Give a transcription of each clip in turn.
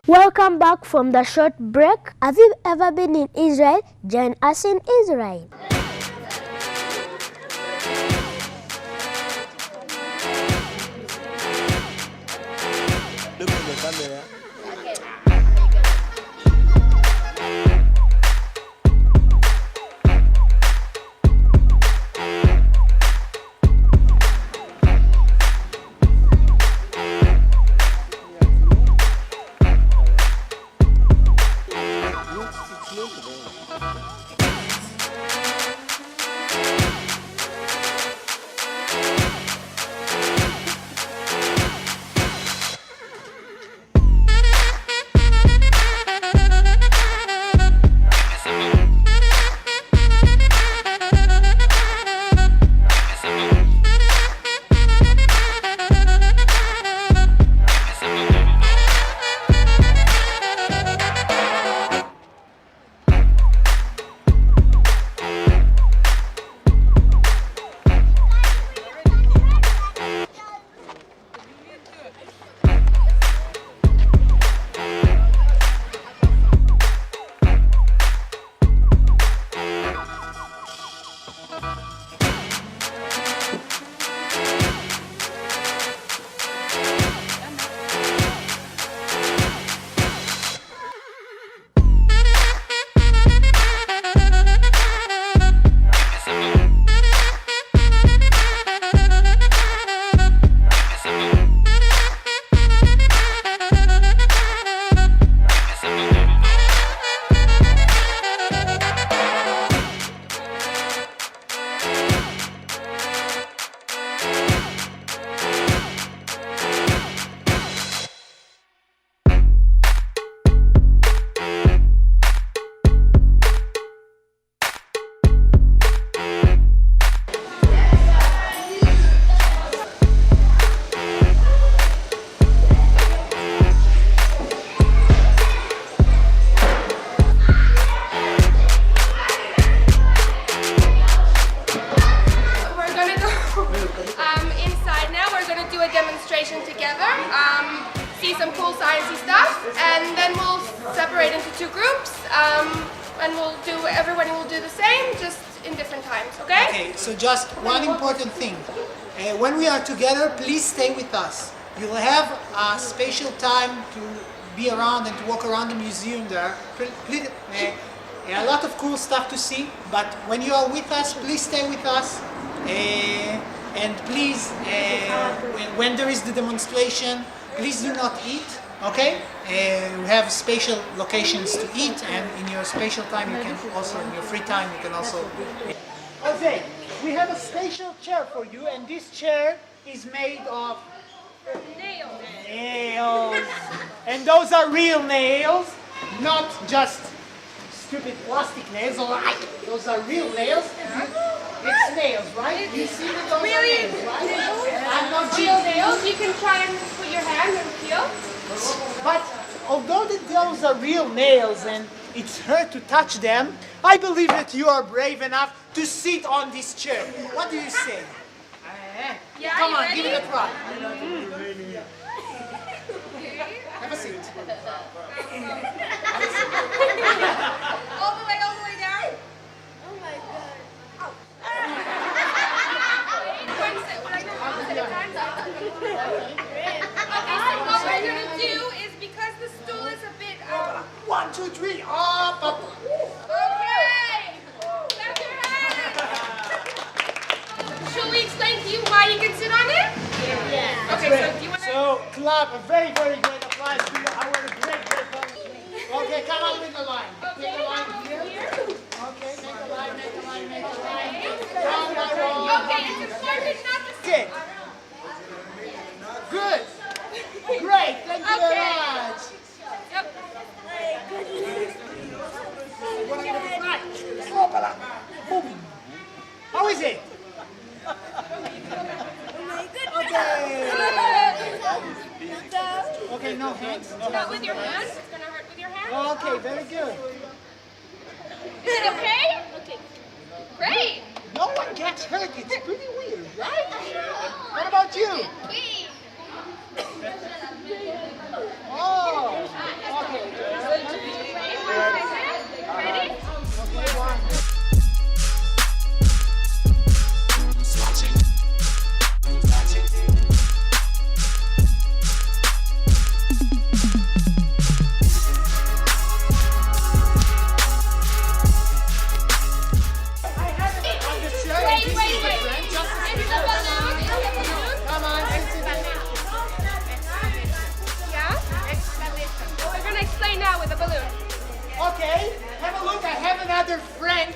Welcome back from the short break. Have you ever been in Israel? Join us in Israel. Look at the camera. Inside now. We're going to do a demonstration together, see some cool sciencey stuff, and then we'll separate into two groups, and everybody will do the same, just in different times, okay? Okay, so just one important thing. When we are together, please stay with us. You'll have a special time to be around and to walk around the museum there. A lot of cool stuff to see, but when you are with us, please stay with us. And please, when there is the demonstration, please do not eat, okay? We have special locations to eat, and in your special time, you can also, in your free time, you can also eat. Jose, we have a special chair for you, and this chair is made of nails. And those are real nails, not just stupid plastic nails. Those are real nails. It's nails, right? You see that those Really? are nails, right? I'm not Real cheating. nails, you can try and put your hand and feel. But although that those are real nails and it's hurt to touch them, I believe that you are brave enough to sit on this chair. What do you say? Yeah, Come you on, ready? give it a try. Have a seat. All the way down. Oh my God. One set, at a time. Okay, so what we're going to do is, because the stool is a bit... 1, 2, 3, up, up. Okay! Clap your hands! Shall we explain to you why you can sit on it? Yeah. Okay, so do you want to... So clap a very, very great applause to our great volunteer. Okay, come on with the line. Take the line here. Okay, make a line. Round by round. Okay, it's important not to... Okay. Good. Great. Thank you very much. Yep. Boom. How is it? Okay, no hands. Not with your hands. It's going to hurt with your hands. Okay, very good. Is it okay? Okay. Great. No one gets hurt. It's pretty weird, right? What about you? Wait. Oh, out with a balloon. Okay, have a look. I have another friend.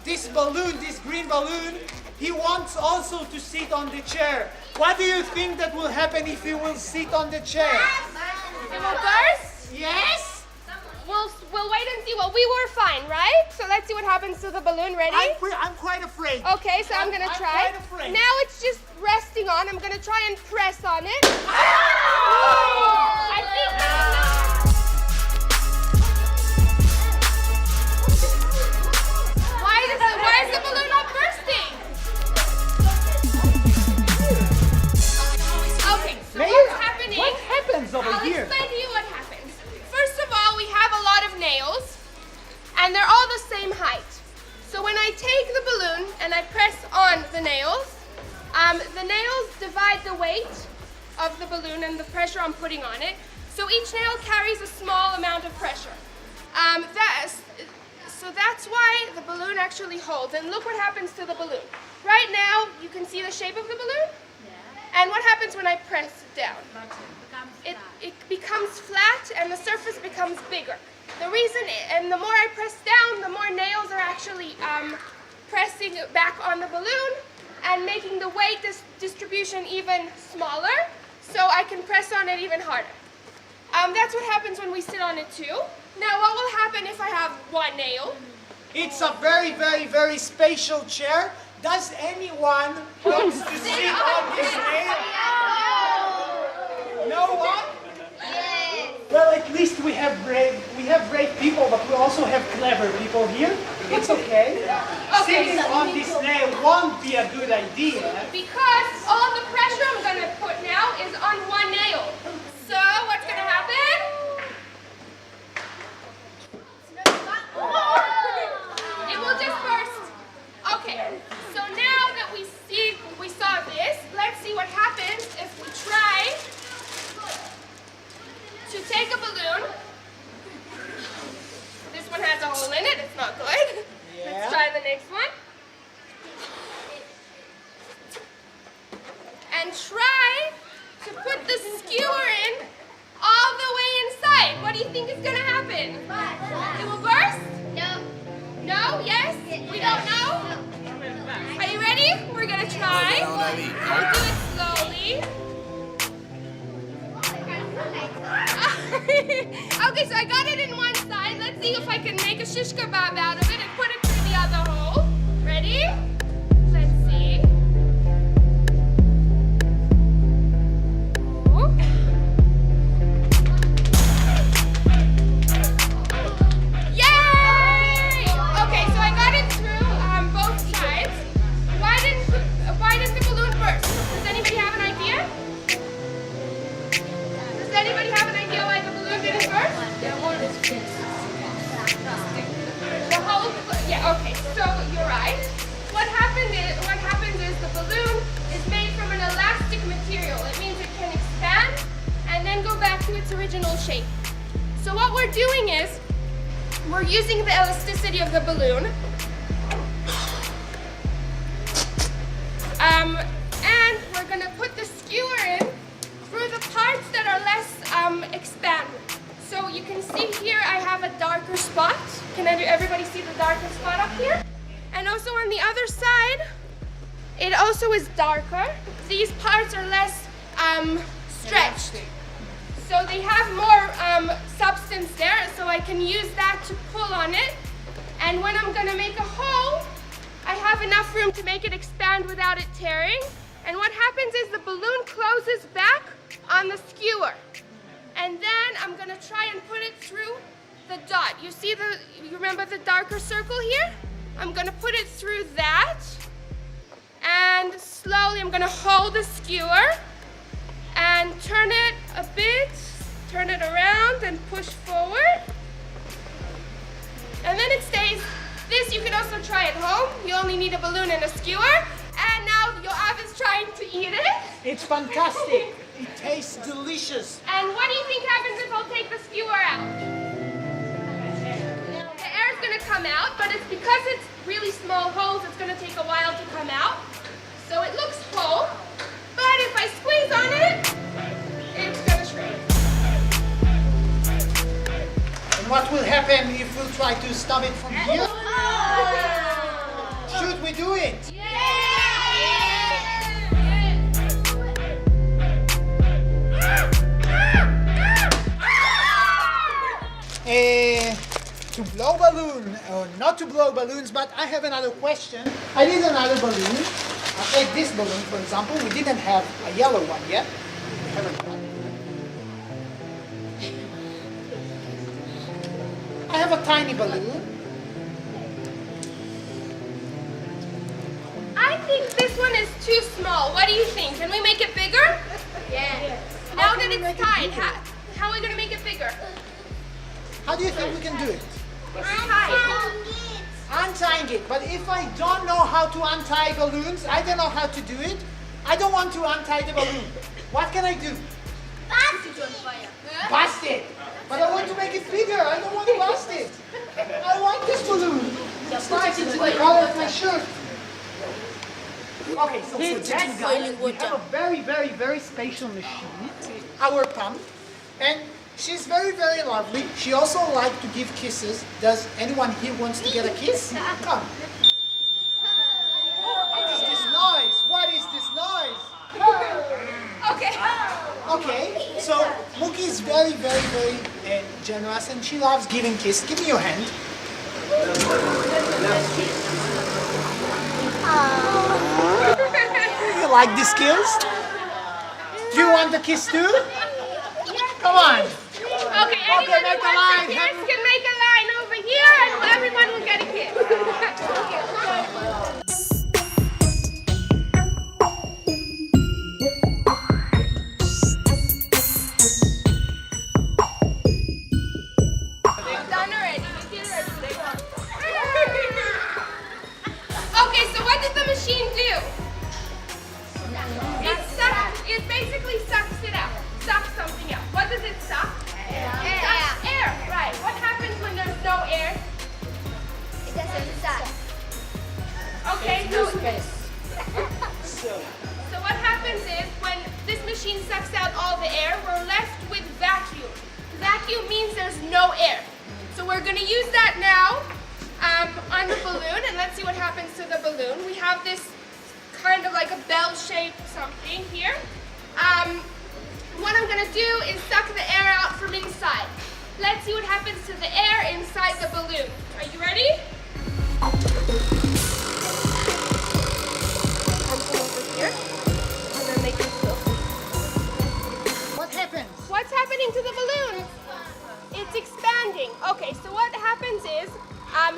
This balloon, this green balloon, he wants also to sit on the chair. What do you think that will happen if he will sit on the chair? It will burst? Yes? We'll wait and see. Well, we were fine, right? So let's see what happens to the balloon. Ready? I'm quite afraid. Okay, so I'm gonna try. I'm quite afraid. Now it's just resting on. I'm gonna try and press on it. I think why is the balloon not bursting? Okay, so what's happening? What happens over I'll here? explain to you what happens. First of all, we have a lot of nails, and they're all the same height. So when I take the balloon and I press on the nails divide the weight of the balloon and the pressure I'm putting on it. So each nail carries a small amount of pressure. So that's why the balloon actually holds. And look what happens to the balloon. Right now, you can see the shape of the balloon. And what happens when I press it down? It becomes flat and the surface becomes bigger. The reason, and the more I press down, the more nails are actually pressing back on the balloon and making the weight distribution even smaller, so I can press on it even harder. That's what happens when we sit on it too. Now, what will happen if I have one nail? It's a very, very, very spatial chair. Does anyone want to sit on this nail? No one? Well, at least we have brave people, but we also have clever people here. It's okay. Sitting on this nail won't be a good idea. Because all the pressure I'm going to put now is on one nail. So what's going to happen? It will just burst. Okay, so now that we saw this, let's see what happens if we try to take a balloon. This one has a hole in it, it's not good. Yeah. Let's try the next one. And try to put the skewer in all the way inside. What do you think is going to happen? It will burst? No. No? Yes? We don't know? Are you ready? We're going to try. We'll do it slowly. Okay, so I got it in one side. Let's see if I can make a shish kebab out of it and put it through the other hole. Ready? Let's see. Ooh. Yay! Okay, so I got it through both sides. Why didn't the balloon burst? Does anybody have an idea? Does anybody have an idea why the balloon didn't burst? The hole, yeah, okay, so you're right. What happens is the balloon is made from an elastic material. It means it can expand and then go back to its original shape. So what we're doing is we're using the elasticity of the balloon and we're going to put the skewer in through the parts that are less expanded. So you can see here I have a darker spot. Can everybody see the darker spot up here? And also on the other side, it also is darker. These parts are less stretched. So they have more substance there, so I can use that to pull on it. And when I'm gonna make a hole, I have enough room to make it expand without it tearing. And what happens is the balloon closes back on the skewer. And then I'm gonna try and put it through the dot. You remember the darker circle here? I'm gonna put it through that. And slowly I'm gonna hold the skewer and turn it a bit, turn it around and push forward. And then it stays. This you can also try at home. You only need a balloon and a skewer. And now Yoav is trying to eat it. It's fantastic. It tastes delicious. And what do you think happens if I'll take the skewer out? The air is going to come out, but it's because it's really small holes, it's going to take a while to come out. So it looks whole, but if I squeeze on it, it's going to shrink. what will happen if we try to stop it from here? Should we do it? To blow balloon or not to blow balloons, but I have another question. I need another balloon. I'll take this balloon, for example. We didn't have a yellow one yet. We have a one. I have a tiny balloon. I think this one is too small. What do you think? Can we make it bigger? Yeah. Now that it's tied, how are we going to make it bigger? How do you think we can do it? Tied. Untying it. But if I don't know how to untie balloons, I don't know how to do it. I don't want to untie the balloon. What can I do? Bust it. But I want to make it bigger. I don't want to bust it. I want this balloon. It's nice. It's the color of my shirt. Okay, so for that, guys, we have a very, very, very special machine. Our pump. And she's very, very lovely. She also likes to give kisses. Does anyone here wants to get a kiss? Come. What is this noise? What is this noise? Okay. Okay, so Mookie is very, very, very generous and she loves giving kisses. Give me your hand. You like this kiss? Do you want the kiss too? Come on. Okay, anyone make who a wants line. a kiss can make a line over here and everyone will get a kiss. Done already. Okay, so what did the machine do? It basically sucks it out. Sucks something out. What does it suck? Air. Air, right. What happens when there's no air? It doesn't suck. Okay, so what happens is when this machine sucks out all the air, we're left with vacuum. Vacuum means there's no air. So we're going to use that now on the balloon, and let's see what happens to the balloon. We have this kind of like a bell-shaped something here. What I'm going to do is suck the air out from inside. Let's see what happens to the air inside the balloon. Are you ready? I'll go over here and then make it go. What happens? What's happening to the balloon? It's expanding. Okay, so what happens is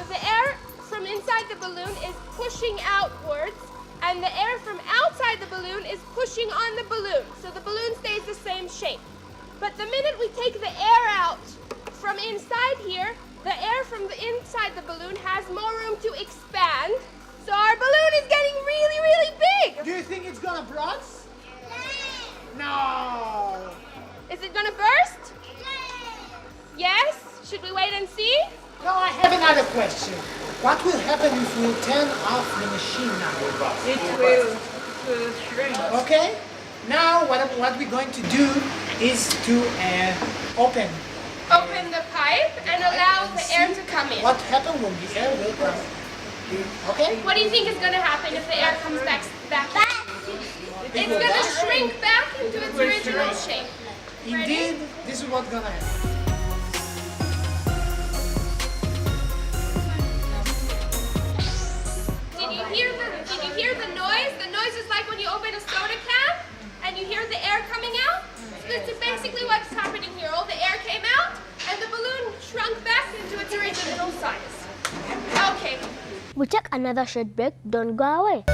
the air from inside the balloon is pushing outwards, and the air from outside the balloon is pushing on the balloon. So the balloon stays the same shape. But the minute we take the air out from inside here, the air from the inside the balloon has more room to expand. So our balloon is getting really, really big. Do you think it's gonna burst? No. Is it gonna burst? Yes? Should we wait and see? No, I have another question. What will happen if we turn off the machine now? It will shrink. Okay? Now what we're going to do is to open. Open the pipe and allow the air to come in. What happens when the air will come? Okay? What do you think is going to happen if the air comes back It's going to shrink back into its original shape. Indeed, this is what's gonna happen. Did you hear the noise? The noise is like when you open a soda can and you hear the air coming out. So this is basically what's happening here. All the air came out and the balloon shrunk back into its original size. Okay. We take another short break. Don't go away.